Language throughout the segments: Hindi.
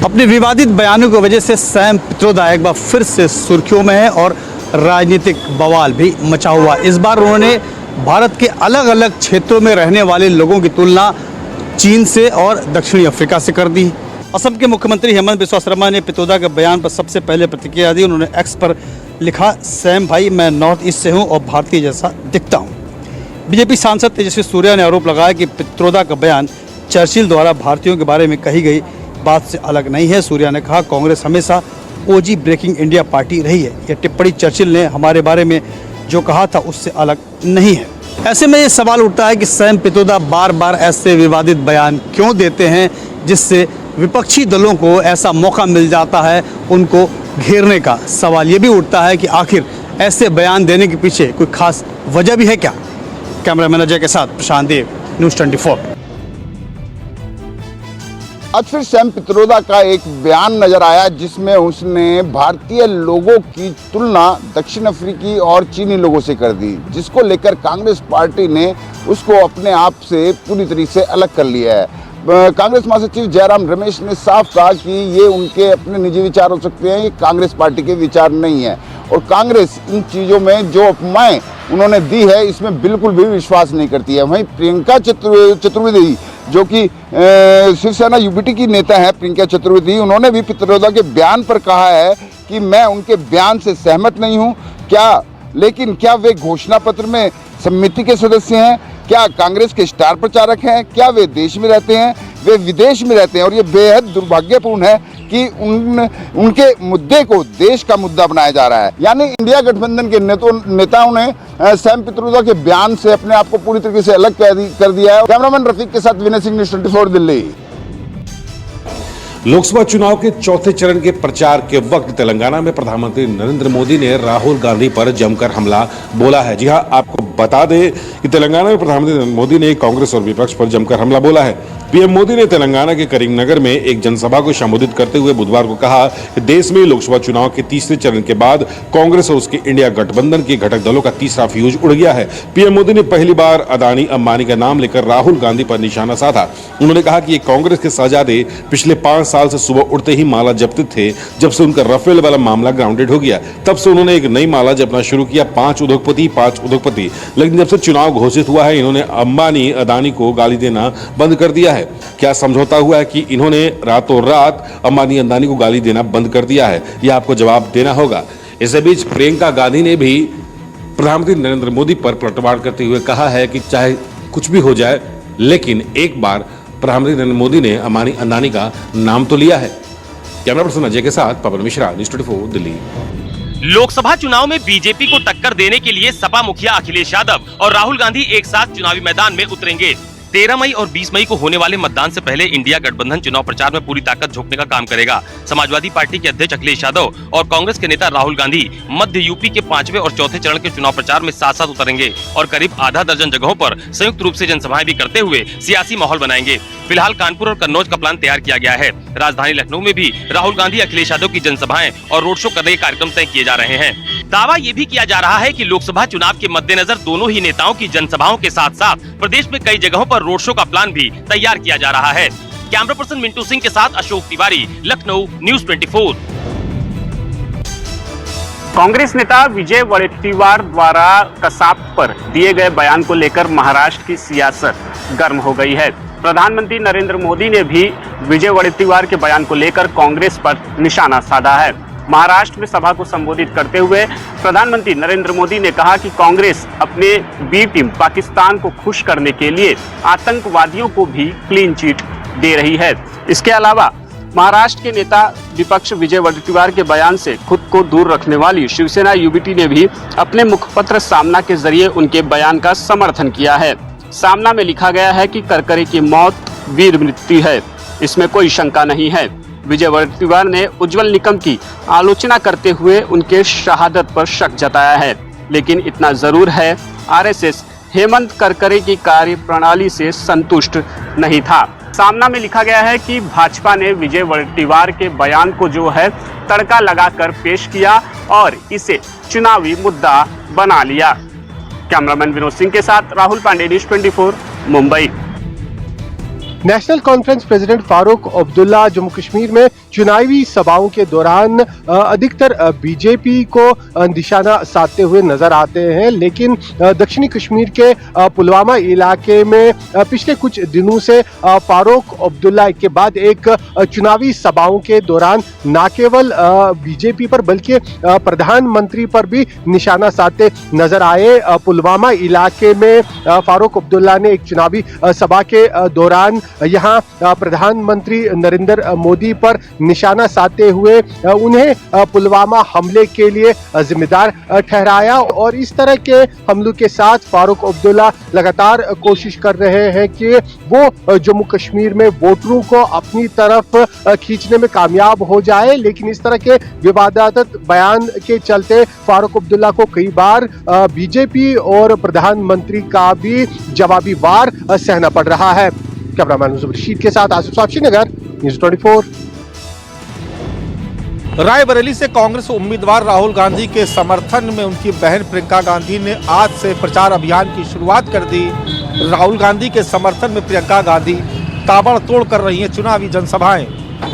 अपने विवादित बयानों की वजह से सैम पित्रोदा एक बार फिर से सुर्खियों में है और राजनीतिक बवाल भी मचा हुआ। इस बार उन्होंने भारत के अलग अलग क्षेत्रों में रहने वाले लोगों की तुलना चीन से और दक्षिणी अफ्रीका से कर दी। असम के मुख्यमंत्री हेमंत बिस्वा शर्मा ने पित्रोदा के बयान पर सबसे पहले प्रतिक्रिया दी। उन्होंने एक्स पर लिखा, सैम भाई मैं नॉर्थ ईस्ट से हूँ और भारतीय जैसा दिखता हूँ। बीजेपी सांसद तेजस्वी सूर्या ने आरोप लगाया कि पित्रोदा का बयान चर्चिल द्वारा भारतीयों के बारे में कही गई बात से अलग नहीं है। सूर्या ने कहा, कांग्रेस हमेशा ओजी ब्रेकिंग इंडिया पार्टी रही है। यह टिप्पणी चर्चिल ने हमारे बारे में जो कहा था उससे अलग नहीं है। ऐसे में ये सवाल उठता है कि सैम पित्रोदा बार बार ऐसे विवादित बयान क्यों देते हैं जिससे विपक्षी दलों को ऐसा मौका मिल जाता है उनको घेरने का। सवाल ये भी उठता है कि आखिर ऐसे बयान देने के पीछे कोई खास वजह भी है क्या। कैमरामैन अजय के साथ प्रशांत देव, न्यूज़ 24। आज फिर सैम पित्रोदा का एक बयान नजर आया जिसमें उसने भारतीय लोगों की तुलना दक्षिण अफ्रीकी और चीनी लोगों से कर दी, जिसको लेकर कांग्रेस पार्टी ने उसको अपने आप से पूरी तरीके से अलग कर लिया है। कांग्रेस महासचिव जयराम रमेश ने साफ कहा कि ये उनके अपने निजी विचार हो सकते हैं, ये कांग्रेस पार्टी के विचार नहीं है और कांग्रेस इन चीज़ों में जो उपमाएं उन्होंने दी है इसमें बिल्कुल भी विश्वास नहीं करती है। वहीं प्रियंका चतुर्वेदी जो कि शिवसेना यूबीटी की नेता है, प्रियंका चतुर्वेदी, उन्होंने भी पित्रोदा के बयान पर कहा है कि मैं उनके बयान से सहमत नहीं हूं। लेकिन क्या वे घोषणा पत्र में समिति के सदस्य हैं? क्या कांग्रेस के स्टार प्रचारक हैं? क्या वे देश में रहते हैं? वे विदेश में रहते हैं और ये बेहद दुर्भाग्यपूर्ण है कि उनके मुद्दे को देश का मुद्दा बनाया जा रहा है। यानी इंडिया गठबंधन के नेताओं ने सैम पित्रोदा के बयान से अपने आप को पूरी तरीके से अलग कर दिया है। कैमरामैन रफीक के साथ विनय सिंह, न्यूज़ 24 दिल्ली। लोकसभा चुनाव के चौथे चरण के प्रचार के वक्त तेलंगाना में प्रधानमंत्री नरेंद्र मोदी ने राहुल गांधी पर जमकर हमला बोला है। जी हां, आपको बता दें कि तेलंगाना में प्रधानमंत्री मोदी ने कांग्रेस और विपक्ष पर जमकर हमला बोला है। पीएम मोदी ने तेलंगाना के करीमनगर में एक जनसभा को संबोधित करते हुए बुधवार को कहा कि देश में लोकसभा चुनाव के तीसरे चरण के बाद कांग्रेस और उसके इंडिया गठबंधन के घटक दलों का तीसरा फ्यूज उड़ गया है। पीएम मोदी ने पहली बार अदानी अंबानी का नाम लेकर राहुल गांधी पर निशाना साधा। उन्होंने कहा कि ये कांग्रेस के शहजादे पिछले 5 साल से सुबह उठते ही माला जपते थे। जब से उनका राफेल वाला मामला ग्राउंडेड हो गया तब से उन्होंने एक नई माला जपना शुरू किया, 5 उद्योगपति। लेकिन जब से चुनाव घोषित हुआ है इन्होंने अंबानी अदानी को गाली देना बंद कर दिया है। क्या समझौता हुआ है कि इन्होंने रातों रात अंबानी अदानी को गाली देना बंद कर दिया है? यह आपको जवाब देना होगा। इसी बीच प्रियंका गांधी ने भी प्रधानमंत्री नरेंद्र मोदी पर पलटवार करते हुए कहा है कि चाहे कुछ भी हो जाए लेकिन एक बार प्रधानमंत्री नरेंद्र मोदी ने अंबानी अदानी का नाम तो लिया है। कैमरा पर्सन अजय के साथ पवन मिश्रा, न्यूज़ 24 दिल्ली। लोकसभा चुनाव में बीजेपी को टक्कर देने के लिए सपा मुखिया अखिलेश यादव और राहुल गांधी एक साथ चुनावी मैदान में उतरेंगे। 13 मई और 20 मई को होने वाले मतदान से पहले इंडिया गठबंधन चुनाव प्रचार में पूरी ताकत झोंकने का काम करेगा। समाजवादी पार्टी के अध्यक्ष अखिलेश यादव और कांग्रेस के नेता राहुल गांधी मध्य यूपी के 5वें और चौथे चरण के चुनाव प्रचार में साथ साथ उतरेंगे और करीब आधा दर्जन जगहों पर संयुक्त रूप से जनसभाएं भी करते हुए सियासी माहौल बनाएंगे। फिलहाल कानपुर और कन्नौज का प्लान तैयार किया गया है। राजधानी लखनऊ में भी राहुल गांधी अखिलेश यादव की जनसभाएं और रोड शो करने के कार्यक्रम तय किए जा रहे हैं। दावा ये भी किया जा रहा है कि लोकसभा चुनाव के मद्देनजर दोनों ही नेताओं की जनसभाओं के साथ साथ प्रदेश में कई जगहों पर रोड शो का प्लान भी तैयार किया जा रहा है। कैमरा पर्सन मिंटू सिंह के साथ अशोक तिवारी, लखनऊ, न्यूज़ 24। कांग्रेस नेता विजय वडेट्टीवार द्वारा कसाब पर दिए गए बयान को लेकर महाराष्ट्र की सियासत गर्म हो गई है। प्रधानमंत्री नरेंद्र मोदी ने भी विजय वडेट्टीवार के बयान को लेकर कांग्रेस पर निशाना साधा है। महाराष्ट्र में सभा को संबोधित करते हुए प्रधानमंत्री नरेंद्र मोदी ने कहा कि कांग्रेस अपने बी टीम पाकिस्तान को खुश करने के लिए आतंकवादियों को भी क्लीन चिट दे रही है। इसके अलावा महाराष्ट्र के नेता विपक्ष विजय वडेट्टीवार के बयान से खुद को दूर रखने वाली शिवसेना यूबीटी ने भी अपने मुखपत्र सामना के जरिए उनके बयान का समर्थन किया है। सामना में लिखा गया है कि करकरे की मौत वीर मृत्यु है, इसमें कोई शंका नहीं है। विजय वडेट्टीवार ने उज्जवल निकम की आलोचना करते हुए उनके शहादत पर शक जताया है। लेकिन इतना जरूर है, आरएसएस हेमंत करकरे की कार्यप्रणाली से संतुष्ट नहीं था। सामना में लिखा गया है कि भाजपा ने विजय वडेट्टीवार के बयान को जो है तड़का लगाकर पेश किया और इसे चुनावी मुद्दा बना लिया। कैमरामैन विनोद सिंह के साथ Rahul Pandey, news 24, Mumbai. National conference president Farooq Abdullah Jammu Kashmir में चुनावी सभाओं के दौरान अधिकतर बीजेपी को निशाना साधते हुए नजर आते हैं, लेकिन दक्षिणी कश्मीर के पुलवामा इलाके में पिछले कुछ दिनों से फारूक अब्दुल्ला के बाद एक चुनावी सभाओं के दौरान न केवल बीजेपी पर बल्कि प्रधानमंत्री पर भी निशाना साधते नजर आए। पुलवामा इलाके में फारूक अब्दुल्ला ने एक चुनावी सभा के दौरान यहाँ प्रधानमंत्री नरेंद्र मोदी पर निशाना साधते हुए उन्हें पुलवामा हमले के लिए जिम्मेदार ठहराया और इस तरह के हमलों के साथ फारूक अब्दुल्ला लगातार कोशिश कर रहे हैं कि वो जम्मू कश्मीर में वोटरों को अपनी तरफ खींचने में कामयाब हो जाए, लेकिन इस तरह के विवादास्पद बयान के चलते फारूक अब्दुल्ला को कई बार बीजेपी और प्रधानमंत्री का भी जवाबी वार सहना पड़ रहा है। कैमरामैन रशीद के साथ आसिफ साहब, श्रीनगर, न्यूज़ 24। रायबरेली से कांग्रेस उम्मीदवार राहुल गांधी के समर्थन में उनकी बहन प्रियंका गांधी ने आज से प्रचार अभियान की शुरुआत कर दी। राहुल गांधी के समर्थन में प्रियंका गांधी ताबड़तोड़ कर रही हैं चुनावी जनसभाएं।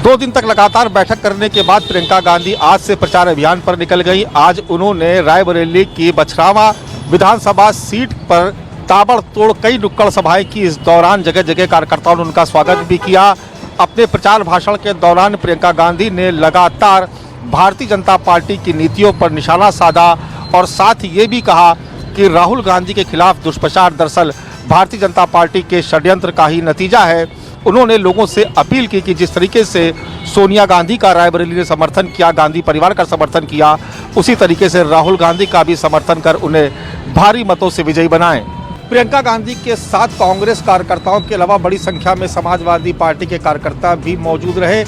2 दिन तक लगातार बैठक करने के बाद प्रियंका गांधी आज से प्रचार अभियान पर निकल गई। आज उन्होंने रायबरेली की बछरावा विधानसभा सीट पर ताबड़तोड़ कई नुक्कड़ सभाएं की। इस दौरान जगह जगह कार्यकर्ताओं ने उनका स्वागत भी किया। अपने प्रचार भाषण के दौरान प्रियंका गांधी ने लगातार भारतीय जनता पार्टी की नीतियों पर निशाना साधा और साथ ये भी कहा कि राहुल गांधी के खिलाफ दुष्प्रचार दरअसल भारतीय जनता पार्टी के षड्यंत्र का ही नतीजा है। उन्होंने लोगों से अपील की कि जिस तरीके से सोनिया गांधी का रायबरेली ने समर्थन किया, गांधी परिवार का समर्थन किया, उसी तरीके से राहुल गांधी का भी समर्थन कर उन्हें भारी मतों से विजयी बनाएं। प्रियंका गांधी के साथ कांग्रेस कार्यकर्ताओं के अलावा बड़ी संख्या में समाजवादी पार्टी के कार्यकर्ता भी मौजूद रहे।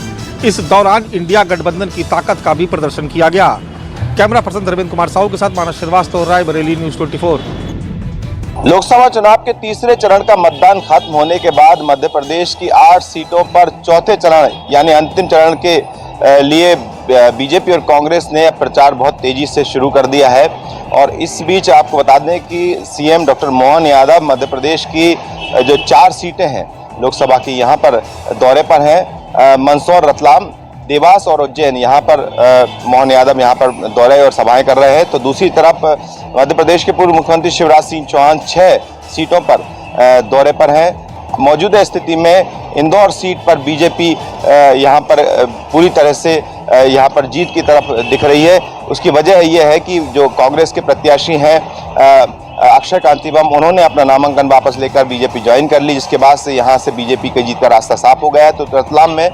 इस दौरान इंडिया गठबंधन की ताकत का भी प्रदर्शन किया गया। कैमरा पर्सन धर्मेंद्र कुमार साहू के साथ मानस श्रीवास्तव, रायबरेली, न्यूज़ 24। लोकसभा चुनाव के तीसरे चरण का मतदान खत्म होने के बाद मध्य प्रदेश की 8 सीटों पर चौथे चरण यानी अंतिम चरण के लिए बीजेपी और कांग्रेस ने प्रचार बहुत तेजी से शुरू कर दिया है। और इस बीच आपको बता दें कि सीएम डॉक्टर मोहन यादव मध्य प्रदेश की जो 4 सीटें हैं लोकसभा की, यहाँ पर दौरे पर हैं। मंदसौर, रतलाम, देवास और उज्जैन, यहाँ पर मोहन यादव यहाँ पर दौरे और सभाएं कर रहे हैं। तो दूसरी तरफ मध्य प्रदेश के पूर्व मुख्यमंत्री शिवराज सिंह चौहान 6 सीटों पर दौरे पर हैं। मौजूदा स्थिति में इंदौर सीट पर बीजेपी यहाँ पर पूरी तरह से यहाँ पर जीत की तरफ दिख रही है। उसकी वजह यह है कि जो कांग्रेस के प्रत्याशी हैं अक्षय कांतिबम, उन्होंने अपना नामांकन वापस लेकर बीजेपी ज्वाइन कर ली, जिसके बाद से यहाँ से बीजेपी के जीत का रास्ता साफ हो गया है। तो रतलाम में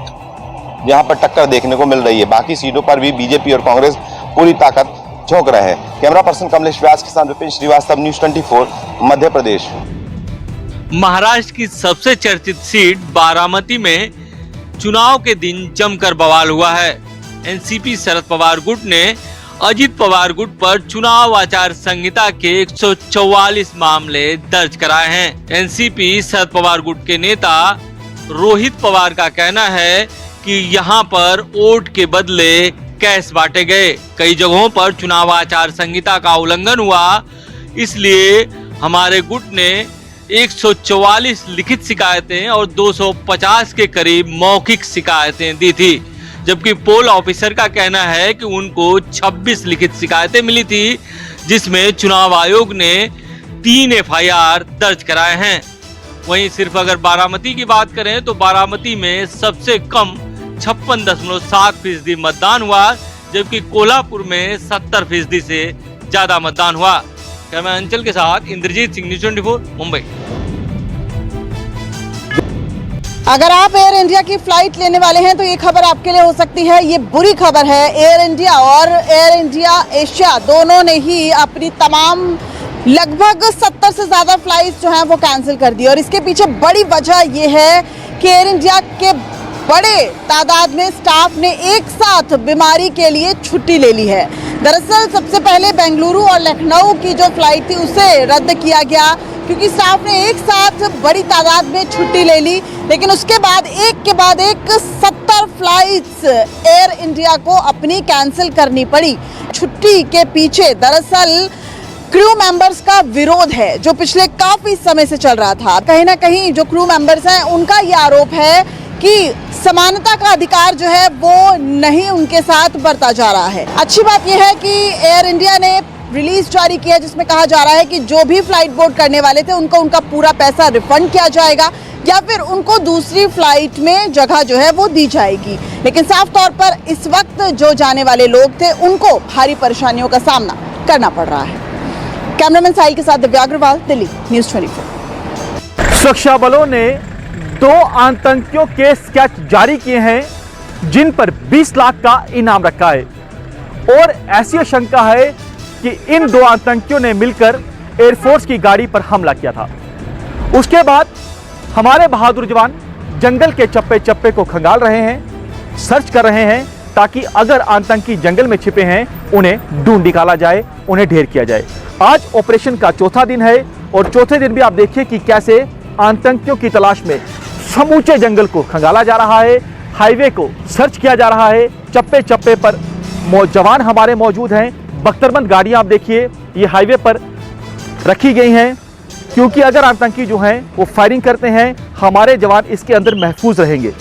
यहाँ पर टक्कर देखने को मिल रही है। बाकी सीटों पर भी बीजेपी और कांग्रेस पूरी ताकत झोंक रहे हैं। कैमरा पर्सन कमलेश व्यास के साथ विपिन श्रीवास्तव, न्यूज़ 24, मध्य प्रदेश। महाराष्ट्र की सबसे चर्चित सीट बारामती में चुनाव के दिन जमकर बवाल हुआ है। एनसीपी शरद पवार गुट ने अजित पवार गुट पर चुनाव आचार संहिता के 144 मामले दर्ज कराए हैं। एनसीपी शरद पवार गुट के नेता रोहित पवार का कहना है कि यहां पर वोट के बदले कैश बांटे गए। कई जगहों पर चुनाव आचार संहिता का उल्लंघन हुआ, इसलिए हमारे गुट ने 144 लिखित शिकायतें और 250 के करीब मौखिक शिकायतें दी थी, जबकि पोल ऑफिसर का कहना है कि उनको 26 लिखित शिकायतें मिली थी, जिसमें चुनाव आयोग ने 3 एफआईआर दर्ज कराए हैं। वहीं सिर्फ अगर बारामती की बात करें तो बारामती में सबसे कम 56.7% मतदान हुआ, जबकि कोल्हापुर में 70% से ज्यादा मतदान हुआ। कैमरा अंचल के साथ इंद्रजीत सिंह, न्यूज़ 24, मुंबई। अगर आप एयर इंडिया की फ्लाइट लेने वाले हैं तो ये खबर आपके लिए हो सकती है। ये बुरी खबर है। एयर इंडिया और एयर इंडिया एशिया दोनों ने ही अपनी तमाम लगभग 70 से ज़्यादा फ्लाइट्स जो हैं वो कैंसिल कर दी। और इसके पीछे बड़ी वजह ये है कि एयर इंडिया के बड़े तादाद में स्टाफ ने एक साथ बीमारी के लिए छुट्टी ले ली है। दरअसल सबसे पहले बेंगलुरु और लखनऊ की जो फ्लाइट थी उसे रद्द किया गया, क्योंकि स्टाफ ने एक साथ बड़ी तादाद में छुट्टी ले ली। लेकिन उसके बाद एक 70 फ्लाइट्स एयर इंडिया को अपनी कैंसिल करनी पड़ी। छुट्टी के पीछे दरअसल क्रू मेंबर्स का विरोध है, जो पिछले काफी समय से चल रहा था। कहीं ना कहीं जो क्रू मेंबर्स हैं उनका ये आरोप है कि समानता का अधिकार जो है वो नहीं उनके साथ बरता जा रहा है। अच्छी बात यह है कि एयर इंडिया ने रिलीज जारी किया जिसमें कहा जा रहा है कि जो भी फ्लाइट बोर्ड करने वाले थे उनको उनका पूरा पैसा रिफंड किया जाएगा या फिर उनको दूसरी फ्लाइट में जगह जो है वो दी जाएगी। लेकिन साफ तौर पर इस वक्त जो जाने वाले लोग थे उनको भारी परेशानियों का सामना करना पड़ रहा है। कैमरामैन साहिल के साथ दिव्या अग्रवाल, दिल्ली न्यूज़ 24। सुरक्षा बलों ने 2 आतंकियों के स्केच जारी किए हैं जिन पर 20 लाख का इनाम रखा है और ऐसी आशंका है कि इन 2 आतंकियों ने मिलकर एयरफोर्स की गाड़ी पर हमला किया था। उसके बाद हमारे बहादुर जवान जंगल के चप्पे चप्पे को खंगाल रहे हैं, सर्च कर रहे हैं ताकि अगर आतंकी जंगल में छिपे हैं उन्हें ढूंढ निकाला जाए, उन्हें ढेर किया जाए। आज ऑपरेशन का चौथा दिन है और चौथे दिन भी आप देखिए कि कैसे आतंकियों की तलाश में समूचे जंगल को खंगाला जा रहा है, हाईवे को सर्च किया जा रहा है, चप्पे चप्पे पर जवान हमारे मौजूद हैं। बख्तरबंद गाड़ियां आप देखिए ये हाईवे पर रखी गई हैं क्योंकि अगर आतंकी जो हैं वो फायरिंग करते हैं हमारे जवान इसके अंदर महफूज रहेंगे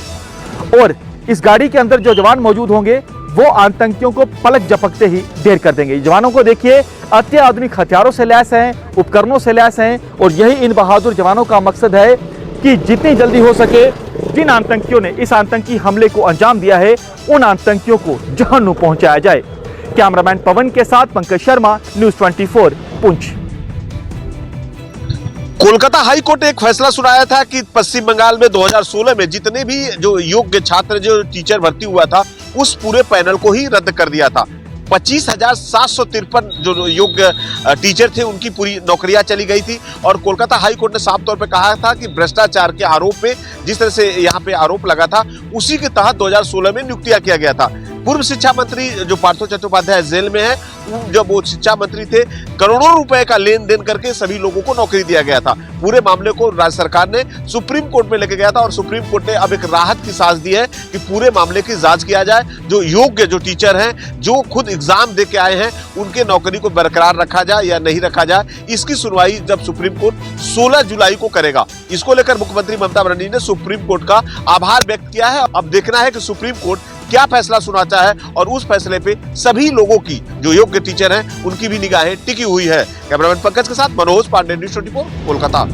और इस गाड़ी के अंदर जो जवान मौजूद होंगे वो आतंकियों को पलक झपकते ही ढेर कर देंगे। जवानों को देखिए अत्याधुनिक हथियारों से लैस हैं, उपकरणों से लैस हैं और यही इन बहादुर जवानों का मकसद है कि जितनी जल्दी हो सके जिन आतंकियों ने इस आतंकी हमले को अंजाम दिया है उन आतंकियों को जहन्नुम पहुंचाया जाए। कैमरामैन पवन के साथ Pankaj Sharma, news 24, Poonch. Kolkata high court ने एक फैसला सुनाया था कि पश्चिम बंगाल में 2016 में जितने भी जो योग्य छात्र जो टीचर भर्ती हुआ था उस पूरे पैनल को ही रद्द कर दिया था। 25,753 जो योग्य टीचर थे उनकी पूरी नौकरियां चली गई थी और कोलकाता हाई कोर्ट ने साफ तौर पे कहा था कि भ्रष्टाचार के आरोप पे जिस तरह से यहाँ पे आरोप लगा था उसी के तहत 2016 में नियुक्तियां किया गया था। पूर्व शिक्षा मंत्री जो पार्थो चट्टोपाध्याय जेल में है, जब वो शिक्षा मंत्री थे करोड़ों रुपए का लेन देन करके सभी लोगों को नौकरी दिया गया था। पूरे मामले को राज्य सरकार ने सुप्रीम कोर्ट में लेके गया था और सुप्रीम कोर्ट ने अब एक राहत की सांस दी है कि पूरे मामले की जांच किया जाए। जो योग्य जो टीचर हैं जो खुद एग्जाम दे के आए हैं उनके नौकरी को बरकरार रखा जाए या नहीं रखा जाए, इसकी सुनवाई जब सुप्रीम कोर्ट 16 जुलाई को करेगा। इसको लेकर मुख्यमंत्री ममता बनर्जी ने सुप्रीम कोर्ट का आभार व्यक्त किया है। अब देखना है कि सुप्रीम कोर्ट क्या फैसला सुनाता है और उस फैसले पे सभी लोगों की जो योग्य टीचर हैं उनकी भी निगाहें टिकी हुई है। कैमरामैन पंकज के साथ मनोज पांडे, न्यूज़ 24, कोलकाता।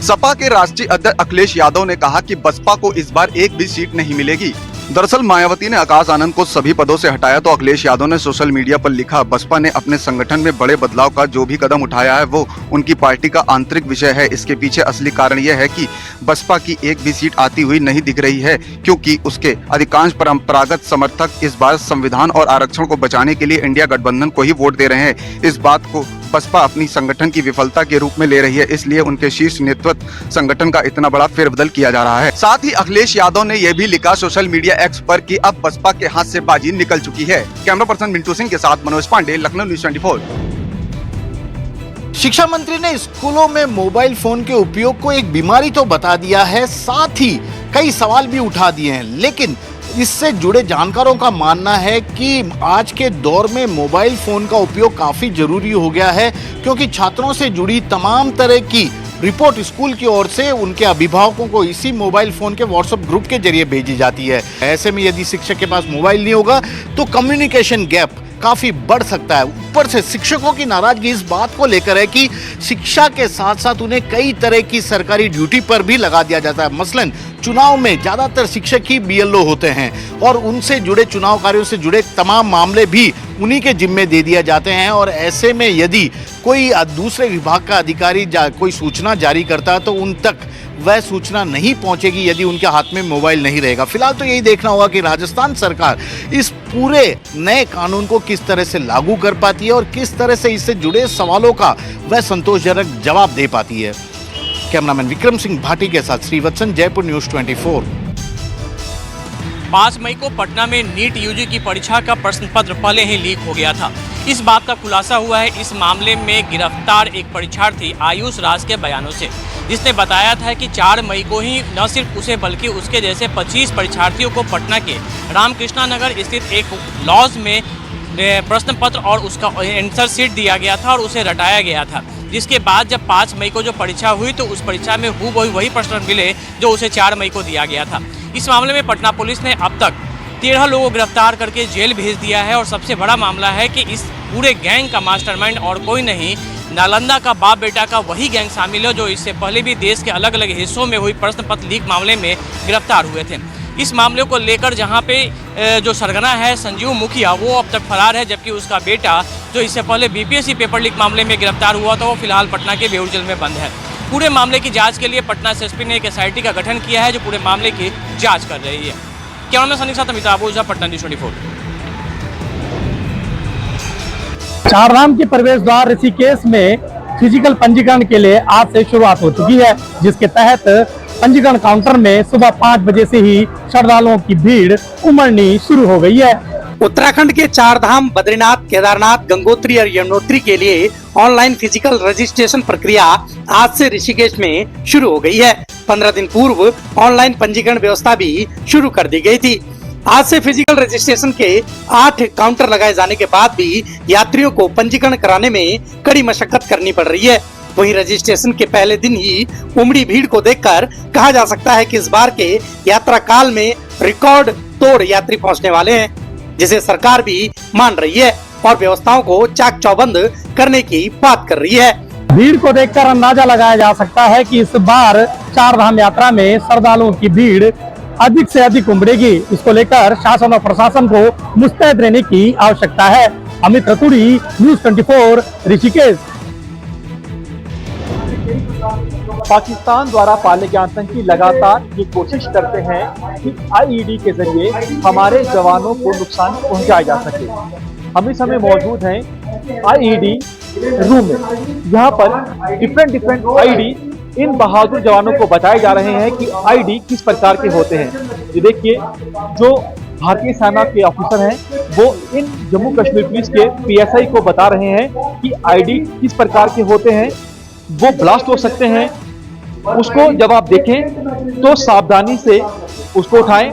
सपा के राष्ट्रीय अध्यक्ष अखिलेश यादव ने कहा कि बसपा को इस बार एक भी सीट नहीं मिलेगी। दरअसल मायावती ने आकाश आनंद को सभी पदों से हटाया तो अखिलेश यादव ने सोशल मीडिया पर लिखा, बसपा ने अपने संगठन में बड़े बदलाव का जो भी कदम उठाया है वो उनकी पार्टी का आंतरिक विषय है। इसके पीछे असली कारण यह है कि बसपा की एक भी सीट आती हुई नहीं दिख रही है क्योंकि उसके अधिकांश परंपरागत समर्थक इस बार संविधान और आरक्षण को बचाने के लिए इंडिया गठबंधन को ही वोट दे रहे हैं। इस बात को बसपा अपनी संगठन की विफलता के रूप में ले रही है, इसलिए उनके शीर्ष नेतृत्व संगठन का इतना बड़ा फेरबदल किया जा रहा है। साथ ही अखिलेश यादव ने यह भी लिखा सोशल मीडिया एक्स पर कि अब बसपा के हाथ से बाजी निकल चुकी है। कैमरा पर्सन मिंटू सिंह के साथ मनोज पांडे, लखनऊ न्यूज़ 24। शिक्षा मंत्री ने स्कूलों में मोबाइल फोन के उपयोग को एक बीमारी तो बता दिया है, साथ ही कई सवाल भी उठा दिए हैं, लेकिन इससे जुड़े जानकारों का मानना है कि आज के दौर में मोबाइल फोन का उपयोग काफी जरूरी हो गया है क्योंकि छात्रों से जुड़ी तमाम तरह की रिपोर्ट स्कूल की ओर से उनके अभिभावकों को इसी मोबाइल फोन के व्हाट्सएप ग्रुप के जरिए भेजी जाती है। ऐसे में यदि शिक्षक के पास मोबाइल नहीं होगा तो कम्युनिकेशन गैप काफी बढ़ सकता है। ऊपर से शिक्षकों की नाराजगी इस बात को लेकर है कि शिक्षा के साथ साथ उन्हें कई तरह की सरकारी ड्यूटी पर भी लगा दिया जाता है। मसलन चुनाव में ज्यादातर शिक्षक ही BLO होते हैं और उनसे जुड़े चुनाव कार्यों से जुड़े तमाम मामले भी उन्हीं के जिम्मे दे दिए जाते हैं और ऐसे में यदि कोई दूसरे विभाग का अधिकारी कोई सूचना जारी करता है तो उन तक वह सूचना नहीं पहुंचेगी यदि उनके हाथ में मोबाइल नहीं रहेगा। फिलहाल तो यही देखना होगा कि राजस्थान सरकार इस पूरे नए कानून को किस तरह से लागू कर पाती है और किस तरह से इससे जुड़े सवालों का वह संतोषजनक जवाब दे पाती है। कैमरामैन विक्रम सिंह भाटी के साथ श्रीवत्सन, जयपुर न्यूज़ 24। 5 मई को पटना में नीट यूजी की परीक्षा का प्रश्न पत्र पहले ही लीक हो गया था। इस बात का खुलासा हुआ है इस मामले में गिरफ्तार एक परीक्षार्थी आयुष राज के बयानों से, जिसने बताया था कि 4 मई को ही न सिर्फ उसे बल्कि उसके जैसे 25 परीक्षार्थियों को पटना के रामकृष्णा नगर स्थित एक लॉज में प्रश्न पत्र और उसका आंसर शीट दिया गया था और उसे रटाया गया था। जिसके बाद जब 5 मई को जो परीक्षा हुई तो उस परीक्षा में हूबहू वही प्रश्न मिले जो उसे 4 मई को दिया गया था। इस मामले में पटना पुलिस ने अब तक 13 लोगों को गिरफ्तार करके जेल भेज दिया है और सबसे बड़ा मामला है कि इस पूरे गैंग का मास्टरमाइंड और कोई नहीं, नालंदा का बाप बेटा का वही गैंग शामिल है जो इससे पहले भी देश के अलग अलग हिस्सों में हुई प्रश्न पत्र लीक मामले में गिरफ्तार हुए थे। इस मामले को लेकर जहां पे जो सरगना है संजीव मुखिया वो अब तक फरार है, जबकि उसका बेटा जो इससे पहले बीपीएससी पेपर लीक मामले में गिरफ्तार हुआ था वो फिलहाल पटना के बेऊर जेल में बंद है। पूरे मामले की जांच के लिए पटना एसएसपी ने एक एसआईटी का गठन किया है जो पूरे मामले की जाँच कर रही है। कैमरामैन सनी के साथ अमिताभ ओझा, पटना न्यूज़ 24। चारधाम के प्रवेश द्वार ऋषिकेश में फिजिकल पंजीकरण के लिए आज से शुरुआत हो चुकी है, जिसके तहत पंजीकरण काउंटर में सुबह 5 बजे से ही श्रद्धालुओं की भीड़ उमड़नी शुरू हो गई है। उत्तराखंड के चारधाम बद्रीनाथ, केदारनाथ, गंगोत्री और यमुनोत्री के लिए ऑनलाइन फिजिकल रजिस्ट्रेशन प्रक्रिया आज से ऋषिकेश में शुरू हो गई है। 15 दिन पूर्व ऑनलाइन पंजीकरण व्यवस्था भी शुरू कर दी गई थी। आज से फिजिकल रजिस्ट्रेशन के 8 काउंटर लगाए जाने के बाद भी यात्रियों को पंजीकरण कराने में कड़ी मशक्कत करनी पड़ रही है। वहीं रजिस्ट्रेशन के पहले दिन ही उमड़ी भीड़ को देखकर कहा जा सकता है कि इस बार के यात्रा काल में रिकॉर्ड तोड़ यात्री पहुंचने वाले हैं, जिसे सरकार भी मान रही है और व्यवस्थाओं को चाक चौबंद करने की बात कर रही है। भीड़ को देखकर अंदाजा लगाया जा सकता है कि इस बार चारधाम यात्रा में श्रद्धालुओं की भीड़ अधिक से अधिक उमड़ेगी। इसको लेकर शासन और प्रशासन को मुस्तैद रहने की आवश्यकता है। अमित रतुड़ी, न्यूज़ 24, ऋषिकेश। पाकिस्तान द्वारा पाले गए आतंकी लगातार ये कोशिश करते हैं कि आईईडी के जरिए हमारे जवानों को नुकसान पहुंचाया जा सके। हम इस समय मौजूद हैं आईईडी रूम में। यहाँ पर डिफरेंट आईडी इन बहादुर जवानों को बताए जा रहे हैं कि आईडी किस प्रकार के होते हैं। ये देखिए, जो भारतीय सेना के ऑफिसर हैं वो इन जम्मू कश्मीर पुलिस के पीएसआई को बता रहे हैं कि आईडी किस प्रकार के होते हैं। वो ब्लास्ट हो सकते हैं, उसको जब आप देखें तो सावधानी से उसको उठाएं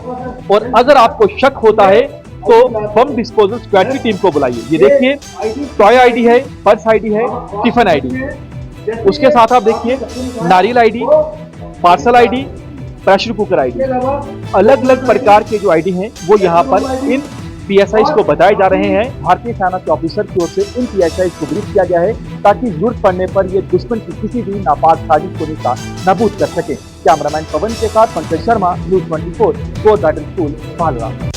और अगर आपको शक होता है तो बम डिस्पोजल स्क्वाड की टीम को बुलाइए। ये देखिए, टॉय आईडी है, पर्स आईडी है, टिफिन आईडी। उसके साथ आप देखिए नारियल ID, parcel ID, pressure cooker ID. अलग अलग प्रकार के जो आईडी हैं वो यहाँ पर इन पीएसआई को बताए जा रहे हैं। भारतीय सेना के ऑफिसर की ओर से इन पीएसआई को ब्रीफ किया गया है ताकि जरूरत पड़ने पर ये दुश्मन की किसी भी नापाक साजिश को नाबूद कर सके। कैमरामैन पवन के साथ Pankaj Sharma, news 24, gold garden school, भालवा।